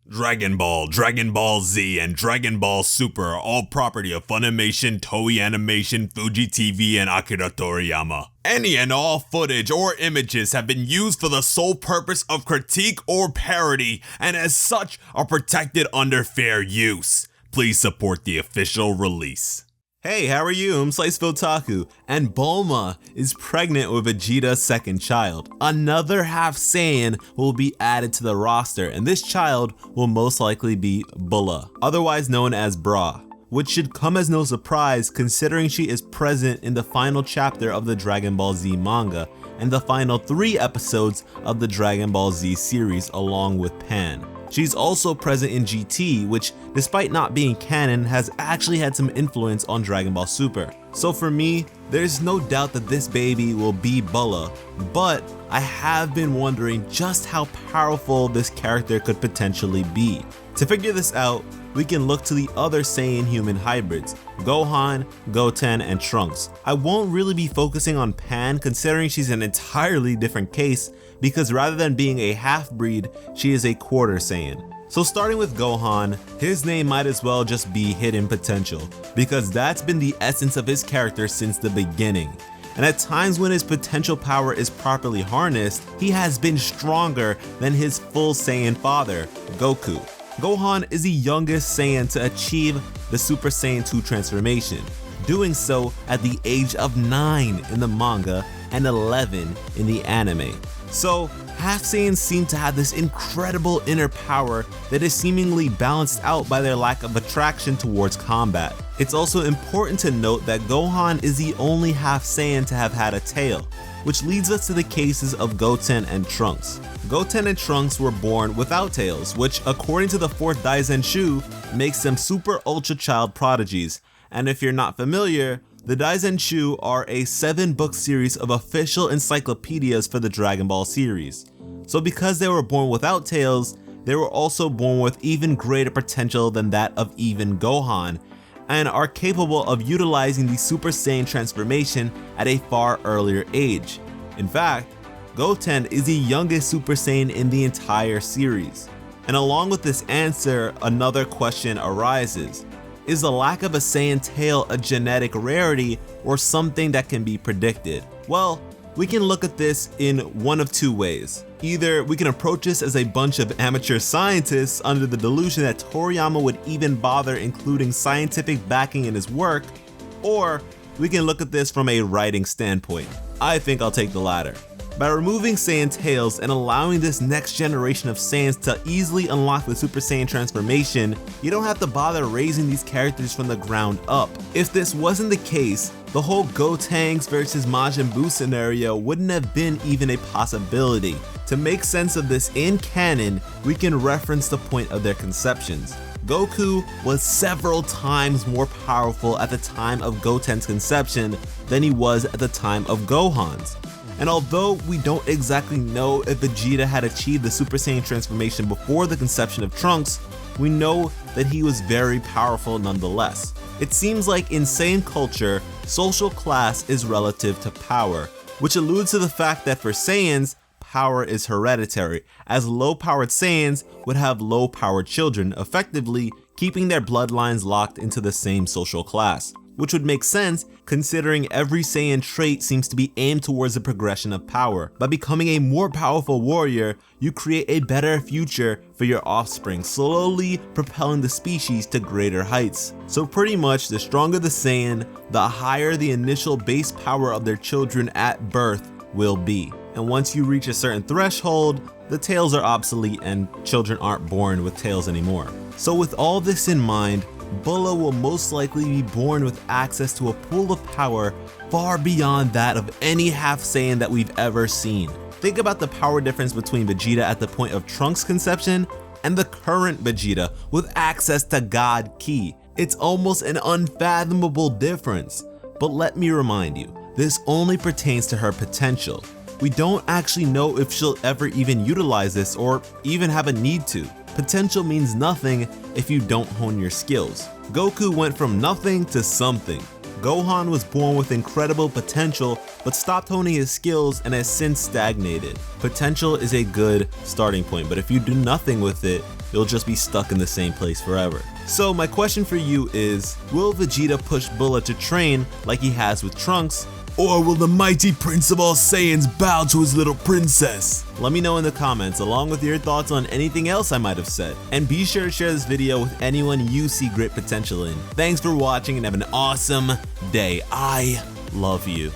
Dragon Ball, Dragon Ball Z, and Dragon Ball Super are all property of Funimation, Toei Animation, Fuji TV, and Akira Toriyama. Any and all footage or images have been used for the sole purpose of critique or parody, and as such are protected under fair use. Please support the official release. Hey, how are you? I'm SliceofOtaku, and Bulma is pregnant with Vegeta's second child. Another half Saiyan will be added to the roster, and this child will most likely be Bulla, otherwise known as Bra, which should come as no surprise considering she is present in the final chapter of the Dragon Ball Z manga and the final 3 episodes of the Dragon Ball Z series along with Pan. She's also present in GT, which, despite not being canon, has actually had some influence on Dragon Ball Super. So for me, there's no doubt that this baby will be Bulla, but I have been wondering just how powerful this character could potentially be. To figure this out, we can look to the other Saiyan human hybrids, Gohan, Goten, and Trunks. I won't really be focusing on Pan considering she's an entirely different case, because rather than being a half-breed, she is a quarter Saiyan. So starting with Gohan, his name might as well just be Hidden Potential, because that's been the essence of his character since the beginning. And at times when his potential power is properly harnessed, he has been stronger than his full Saiyan father, Goku. Gohan is the youngest Saiyan to achieve the Super Saiyan 2 transformation, doing so at the age of 9 in the manga and 11 in the anime. So, half Saiyans seem to have this incredible inner power that is seemingly balanced out by their lack of attraction towards combat. It's also important to note that Gohan is the only half Saiyan to have had a tail, which leads us to the cases of Goten and Trunks. Goten and Trunks were born without tails, which according to the 4th Daizenshu makes them super ultra child prodigies. And if you're not familiar, the Daizenshu are a 7-book series of official encyclopedias for the Dragon Ball series. So because they were born without tails, they were also born with even greater potential than that of even Gohan, and are capable of utilizing the Super Saiyan transformation at a far earlier age. In fact, Goten is the youngest Super Saiyan in the entire series. And along with this answer, another question arises. Is the lack of a Saiyan tail a genetic rarity or something that can be predicted? Well, we can look at this in one of 2 ways. Either we can approach this as a bunch of amateur scientists under the delusion that Toriyama would even bother including scientific backing in his work, or we can look at this from a writing standpoint. I think I'll take the latter. By removing Saiyan tails and allowing this next generation of Saiyans to easily unlock the Super Saiyan transformation, you don't have to bother raising these characters from the ground up. If this wasn't the case, the whole Gotenks versus Majin Buu scenario wouldn't have been even a possibility. To make sense of this in canon, we can reference the point of their conceptions. Goku was several times more powerful at the time of Goten's conception than he was at the time of Gohan's. And although we don't exactly know if Vegeta had achieved the Super Saiyan transformation before the conception of Trunks, we know that he was very powerful nonetheless. It seems like in Saiyan culture, social class is relative to power, which alludes to the fact that for Saiyans, power is hereditary, as low-powered Saiyans would have low-powered children, effectively keeping their bloodlines locked into the same social class. Which would make sense considering every Saiyan trait seems to be aimed towards the progression of power. By becoming a more powerful warrior, you create a better future for your offspring, slowly propelling the species to greater heights. So pretty much the stronger the Saiyan, the higher the initial base power of their children at birth will be. And once you reach a certain threshold, the tails are obsolete and children aren't born with tails anymore. So with all this in mind, Bulla will most likely be born with access to a pool of power far beyond that of any half Saiyan that we've ever seen. Think about the power difference between Vegeta at the point of Trunks' conception and the current Vegeta with access to God Ki. It's almost an unfathomable difference. But let me remind you, this only pertains to her potential. We don't actually know if she'll ever even utilize this or even have a need to. Potential means nothing if you don't hone your skills. Goku went from nothing to something. Gohan was born with incredible potential, but stopped honing his skills and has since stagnated. Potential is a good starting point, but if you do nothing with it, you'll just be stuck in the same place forever. So my question for you is, will Vegeta push Bulla to train like he has with Trunks, or will the mighty Prince of all Saiyans bow to his little princess? Let me know in the comments along with your thoughts on anything else I might have said. And be sure to share this video with anyone you see great potential in. Thanks for watching and have an awesome day. I love you.